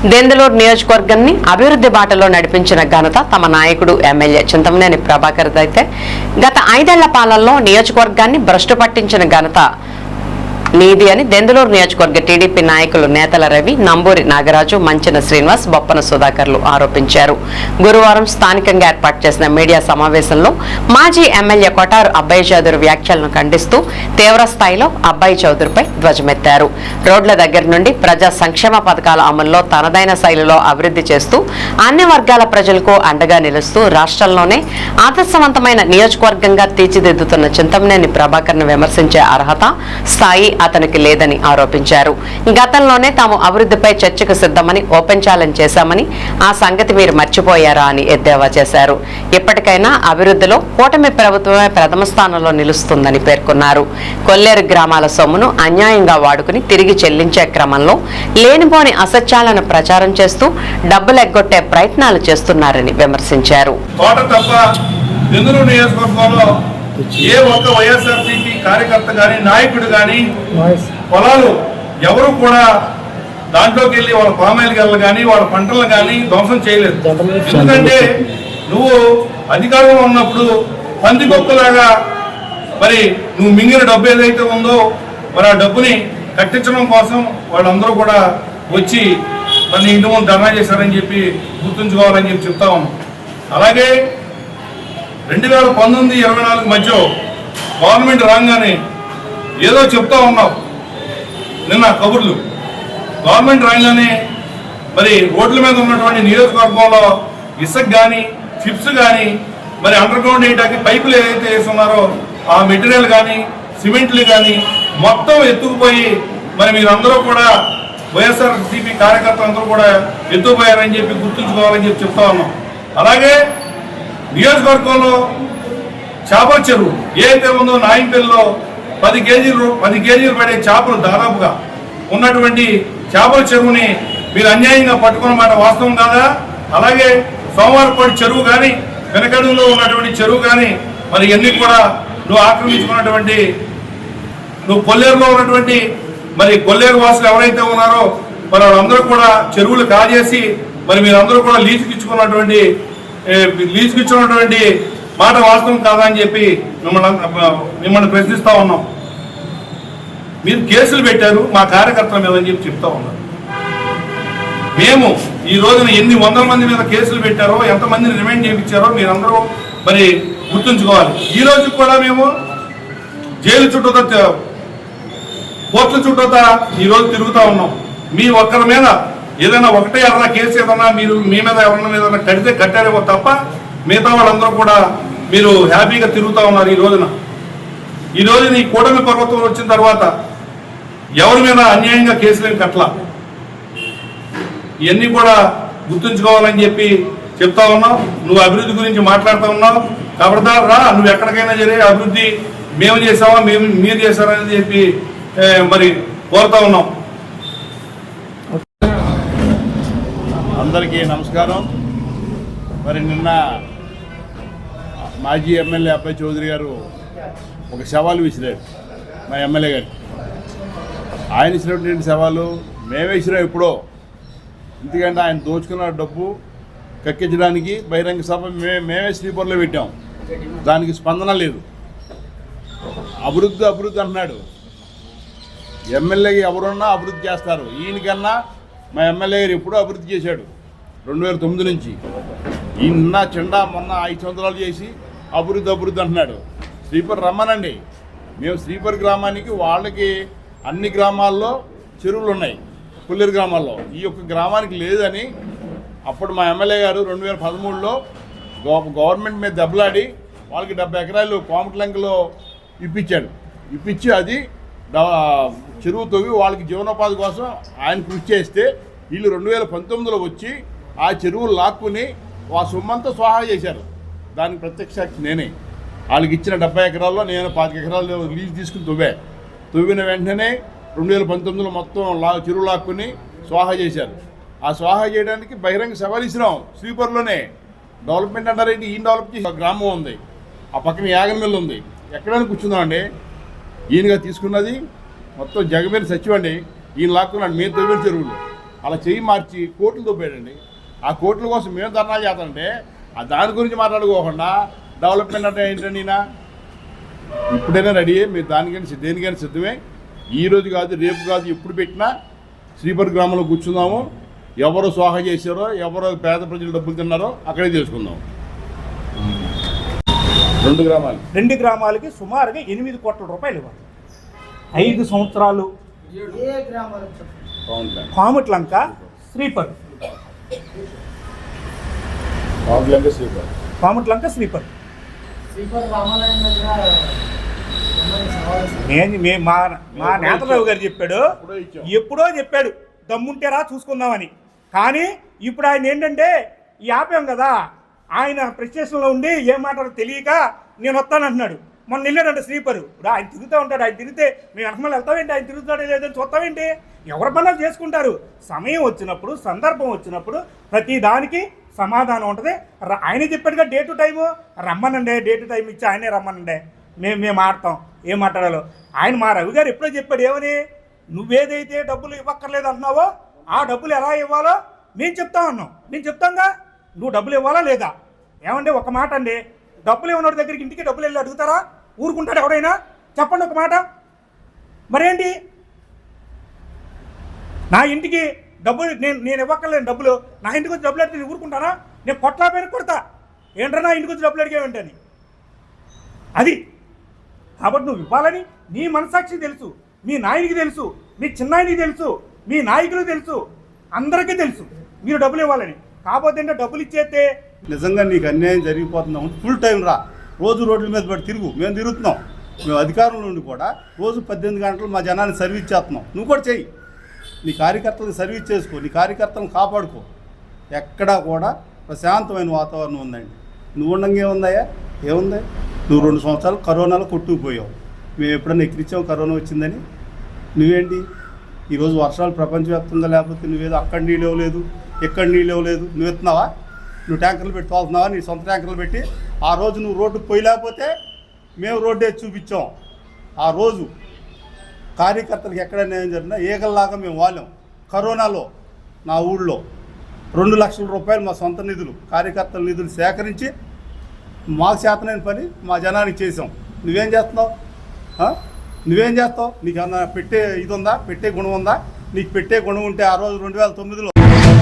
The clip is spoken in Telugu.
దెందులూరు నియోజకవర్గాన్ని అభివృద్ధి బాటలో నడిపించిన ఘనత తమ నాయకుడు ఎమ్మెల్యే చింతమనేని ప్రభాకర్ అయితే గత 5 ఏళ్ల పాలనలో నియోజకవర్గాన్ని భ్రష్టు పట్టించిన ఘనత నీది అని దెందులూరు నియోజకవర్గ టీడీపీ నాయకులు నేతల రవి, నంబూరి నాగరాజు, మంచిన శ్రీనివాస్, బొప్పన సుధాకర్లు ఆరోపించారు. గురువారం స్థానికంగా ఏర్పాటు చేసిన మీడియా సమావేశంలో మాజీ ఎమ్మెల్యే కొటారు అబ్బాయి చౌదరి వ్యాఖ్యలను ఖండిస్తూ తీవ్ర స్థాయిలో అబ్బాయి చౌదరిపై ధ్వజమెత్తారు. రోడ్ల దగ్గర నుండి ప్రజా సంక్షేమ పథకాల అమల్లో తనదైన శైలిలో అభివృద్ధి చేస్తూ అన్ని వర్గాల ప్రజలకు అండగా నిలుస్తూ రాష్ట్రంలోనే ఆదర్శవంతమైన నియోజకవర్గంగా తీర్చిదిద్దుతున్న చింతమనేని ప్రభాకర్ను విమర్శించే అర్హత, స్థాయి అతనికి లేదని ఆరోపించారు. గతంలోనే తాము అభివృద్ధిపై చర్చకు సిద్ధమని ఓపెన్ ఛాలెంజ్ చేశామని, ఆ సంగతి మీరు మర్చిపోయారా అని ఎద్దేవా చేశారు. ఇప్పటికైనా అభివృద్ధిలో కూటమి ప్రభుత్వమే ప్రథమ స్థానంలో నిలుస్తుందని పేర్కొన్నారు. కొల్లేరు గ్రామాల సొమ్మును అన్యాయంగా వాడుకుని తిరిగి చెల్లించే క్రమంలో లేనిపోని అసత్యాలను ప్రచారం చేస్తూ డబ్బులు ఎగ్గొట్టే ప్రయత్నాలు చేస్తున్నారని విమర్శించారు. ఏ ఒక్క వైఎస్ఆర్సీపీ కార్యకర్త కానీ నాయకుడు కానీ పొలాలు ఎవరు కూడా దాంట్లోకి వెళ్ళి వాళ్ళ పామాయిల్ గల్లు కానీ వాళ్ళ పంటలను కానీ ధ్వంసం చేయలేదు. ఎందుకంటే నువ్వు అధికారంలో ఉన్నప్పుడు పందికొక్కలాగా మరి నువ్వు మింగిన డబ్బు ఏదైతే ఉందో మరి ఆ డబ్బుని కట్టించడం కోసం వాళ్ళందరూ కూడా వచ్చి మరి ఇంటి ముందు ధర్నా చేశారని చెప్పి గుర్తుంచుకోవాలని చెప్పి చెప్తా ఉన్నాం. అలాగే 2019-24 మధ్య గవర్నమెంట్ రాగానే ఏదో చెప్తా ఉన్నావు నిన్న కబుర్లు. గవర్నమెంట్ రాగానే మరి రోడ్ల మీద ఉన్నటువంటి నియోజకవర్గంలో ఇసుక కానీ చిప్స్ కానీ మరి అండర్ గ్రౌండ్ వేయడానికి పైపులు ఏదైతే వేస్తున్నారో ఆ మెటీరియల్ కానీ సిమెంట్లు కానీ మొత్తం ఎత్తుకుపోయి మరి మీరందరూ కూడా వైఎస్ఆర్సీపీ కార్యకర్తలందరూ కూడా ఎత్తుకుపోయారని చెప్పి గుర్తుంచుకోవాలని చెప్పి చెప్తా ఉన్నాం. అలాగే నియోజకవర్గంలో చేపల చెరువు ఏదైతే ఉందో నాయింపల్లిలో 10 కేజీలు పడే చేపలు దాదాపుగా ఉన్నటువంటి చేపల చెరువుని మీరు అన్యాయంగా పట్టుకున్నమాట వాస్తవం కాదా? అలాగే సోమవారపాటి చెరువు కానీ వెనకడుగులో ఉన్నటువంటి చెరువు కానీ మరి ఇవన్నీ కూడా నువ్వు ఆక్రమించుకున్నటువంటి నువ్వు కొల్లేరులో ఉన్నటువంటి మరి కొల్లేరు వాసులు ఎవరైతే ఉన్నారో మరి వాళ్ళందరూ కూడా చెరువులు కాజేసి మరి మీరందరూ కూడా లీజుకిచ్చుకున్నటువంటి మాట వాస్తవం కాదా అని చెప్పి మిమ్మల్ని ప్రశ్నిస్తా ఉన్నాం. మీరు కేసులు పెట్టారు మా కార్యకర్తల మీద అని చెప్పి చెప్తా ఉన్నారు. మేము ఈ రోజున ఎన్ని వందల మంది మీద కేసులు పెట్టారో, ఎంతమందిని రిమైండ్ చేయించారో మీరందరూ మరి గుర్తుంచుకోవాలి. ఈ రోజు కూడా మేము జైలు చుట్టూతా కోర్టుల చుట్టూతా ఈరోజు తిరుగుతూ ఉన్నాం. మీ ఒక్కరి మీద ఏదైనా ఒకటే ఎవరైనా కేసు ఏదన్నా మీరు మీ మీద ఎవరైనా ఏదైనా కడితే కట్టారేమో తప్ప మిగతా వాళ్ళందరూ కూడా మీరు హ్యాపీగా తిరుగుతూ ఉన్నారు. ఈ రోజున ఈ కూటమి ప్రభుత్వం వచ్చిన తర్వాత ఎవరి మీద అన్యాయంగా కేసులేం కట్ల. ఇవన్నీ కూడా గుర్తుంచుకోవాలని చెప్పి చెప్తా ఉన్నావు. నువ్వు అభివృద్ధి గురించి మాట్లాడుతూ ఉన్నావు. కాబట్టి రా, నువ్వు ఎక్కడికైనా సరే అభివృద్ధి మేము చేసావా మీరు చేశారని చెప్పి మరి కోరుతా ఉన్నాం. అందరికీ నమస్కారం. మరి నిన్న మాజీ ఎమ్మెల్యే అబ్బాయి చౌదరి గారు ఒక సవాలు విసిరాడు మా ఎమ్మెల్యే గారు. ఆయన ఇచ్చినటువంటి సవాలు మేమే ఇచ్చినాం ఎప్పుడో. ఎందుకంటే ఆయన దోచుకున్న డబ్బు కక్కించడానికి బహిరంగ సభ మేమే శ్రీపురంలో పెట్టాం. దానికి స్పందన లేదు. అభివృద్ధి అంటున్నాడు. ఎమ్మెల్యేకి ఎవరున్నా అభివృద్ధి చేస్తారు. ఈయనకన్నా మా ఎమ్మెల్యే గారు ఎప్పుడూ అభివృద్ధి చేశాడు 2009 నుంచి. ఈయన చెండా మొన్న 5 సంవత్సరాలు చేసి అభివృద్ధి అంటున్నాడు. శ్రీపర్ రమ్మనండి. మేము శ్రీపర్ గ్రామానికి వాళ్ళకి అన్ని గ్రామాల్లో చెరువులు ఉన్నాయి. కొల్లేరు గ్రామాల్లో ఈ యొక్క గ్రామానికి లేదని అప్పుడు మా ఎమ్మెల్యే గారు 2013లో గవర్నమెంట్ మీద దెబ్బలాడి వాళ్ళకి 70 ఎకరాలు కోమటలంకలో ఇప్పించి అది చెరువు తవ్వి వాళ్ళకి జీవనోపాధి కోసం ఆయన కృషి చేస్తే వీళ్ళు 2019లో వచ్చి ఆ చెరువులు లాక్కుని ఆ సొమ్మంతా స్వాహా చేశారు. దానికి ప్రత్యక్ష సాక్షి నేనే. వాళ్ళకి ఇచ్చిన 70 ఎకరాల్లో నేను 25 ఎకరాలు లీజు తీసుకుని తవ్విన వెంటనే 2019లో మొత్తం చెరువు లాక్కుని స్వాహా చేశారు. ఆ స్వాహా చేయడానికి బహిరంగ సవాల్ ఇచ్చినాం. శ్రీపర్లోనే డెవలప్మెంట్ అంటారేంటి? ఈయన డెవలప్ చేసి గ్రామం ఉంది, ఆ పక్కన యాగనమిల్లు ఉంది. ఎక్కడైనా కూర్చుందామండి. ఈయనగా తీసుకున్నది మొత్తం జగమేరి సచివండి. ఈయన లాక్కున్నాడు. మేము తవ్విన చెరువులు అలా చెయ్యి మార్చి కోట్లు దొబ్బేయండి. ఆ కోట్ల కోసం మేము ధర్నాలు చేస్తామంటే దాని గురించి మాట్లాడుకోకుండా డెవలప్మెంట్ అంటే ఏంటండి? ఇప్పుడైనా రెడీ మీరు దానికైనా దేనికైనా సిద్ధమే. ఈ రోజు కాదు, రేపు కాదు, ఎప్పుడు పెట్టినా శ్రీపర్ గ్రామంలో కూర్చుందాము. ఎవరు సోహ చేశారో, ఎవరు పేద ప్రజలు డబ్బులు తిన్నారో అక్కడే తెలుసుకుందాం. 2 గ్రామాలకి సుమారుగా 8 కోట్ల రూపాయలు ఇవ్వాలి. 5 సంవత్సరాలు కాముట్లంక శ్రీపర్, కాముట్లంక శ్రీపర్. మా నేతరావు గారు చెప్పాడు, ఎప్పుడో చెప్పాడు దమ్ముంటేరా చూసుకుందామని. కానీ ఇప్పుడు ఆయన ఏంటంటే ఈ ఆపాం కదా, ఆయన ప్రెస్టేషన్లో ఉండి ఏం మాట్లాడో తెలియక నేను వస్తానంటున్నాడు. మొన్న వెళ్ళాడంటే శ్రీపరు. ఇప్పుడు ఆయన తిరుగుతూ ఉంటాడు. ఆయన తిరిగితే మేము వెనకమని వెళ్తామేంటి? ఆయన తిరుగుతాడో లేదని చూస్తామేంటి? ఎవరి పనులు చేసుకుంటారు. సమయం వచ్చినప్పుడు, సందర్భం వచ్చినప్పుడు ప్రతి దానికి సమాధానం ఉంటుంది. ఆయనే చెప్పాడుగా డే టు టైము రమ్మనండి, డే టు టైం ఇచ్చి ఆయనే రమ్మనండి, మేము ఆడతాం ఏం మాట్లాడాలో. ఆయన మా రవి గారు ఎప్పుడో చెప్పాడు, ఏమని? నువ్వేదైతే డబ్బులు ఇవ్వక్కర్లేదు అంటున్నావో ఆ డబ్బులు ఎలా ఇవ్వాలో మేము చెప్తా ఉన్నాం. నేను చెప్తాంగా, నువ్వు డబ్బులు ఇవ్వాలా లేదా? ఏమంటే ఒక మాట అండి, డబ్బులు ఇవ్వనోడి దగ్గరికి ఇంటికి డబ్బులు వెళ్ళి అడుగుతారా? ఊరుకుంటాడు ఎవరైనా? చెప్పండి ఒక మాట. మరేంటి నా ఇంటికి డబ్బులు నేను ఇవ్వక్కర్లేను డబ్బులు, నా ఇంటికి వచ్చి డబ్బులు అడిగితే నేను ఊరుకుంటానా? నేను కొట్లాపైన కొడతా. ఏంట్రా నా ఇంటికి వచ్చి డబ్బులు అడిగేవేంటని. అది కాబట్టి నువ్వు ఇవ్వాలని నీ మనసాక్షి తెలుసు, మీ నాయకుడికి తెలుసు, మీ చిన్నాయనికి తెలుసు, మీ నాయకులకు తెలుసు, అందరికీ తెలుసు మీరు డబ్బులు ఇవ్వాలని. కాకపోతే డబ్బులు ఇచ్చేస్తే నిజంగా నీకు అన్యాయం జరిగిపోతున్నాం. ఫుల్ టైం రా, రోజు రోడ్ల మీద పడి తిరుగు. మేము తిరుగుతున్నాం. మేము అధికారంలో ఉండి కూడా రోజు 18 గంటలు మా జనాన్ని సర్వీస్ చేస్తున్నాం. నువ్వు కూడా చెయ్యి. నీ కార్యకర్తలను సర్వీస్ చేసుకో, నీ కార్యకర్తలను కాపాడుకో. ఎక్కడా కూడా ప్రశాంతమైన వాతావరణం ఉందండి. నువ్వు ఉండగా ఏముందయ్యా? ఏముంది? నువ్వు 2 సంవత్సరాలు కరోనాలో కొట్టుకుపోయావు. మేము ఎప్పుడన్నా ఎక్కిరిచ్చాము కరోనా వచ్చిందని? నువ్వేంటి ఈరోజు వర్షాలు ప్రపంచవ్యాప్తంగా లేకపోతే నువ్వేదో అక్కడ నీళ్ళు ఇవ్వలేదు, ఎక్కడ నీళ్ళు ఇవ్వలేదు, నువ్వు ఎత్తున్నావా? నువ్వు ట్యాంకర్లు పెట్టి తోలుతున్నావా? నీ సొంత ట్యాంకర్లు పెట్టి ఆ రోజు నువ్వు రోడ్డుకు పోయలేకపోతే మేము రోడ్డు వేసి చూపించాం. ఆ రోజు కార్యకర్తలకు ఎక్కడ న్యాయం జరిగినా ఏగల్లాగా మేము వాళ్ళాం. కరోనాలో నా ఊళ్ళో 2 లక్షల రూపాయలు మా సొంత నిధులు, కార్యకర్తల నిధులు సేకరించి మాకు చేతనైన పని మా జనానికి చేసాం. నువ్వేం చేస్తున్నావు? నువ్వేం చేస్తావు? నీకు ఏమన్నా పెట్టే ఇది ఉందా? పెట్టే గుణం ఉందా? నీకు పెట్టే గుణం ఉంటే ఆ రోజు 2009లో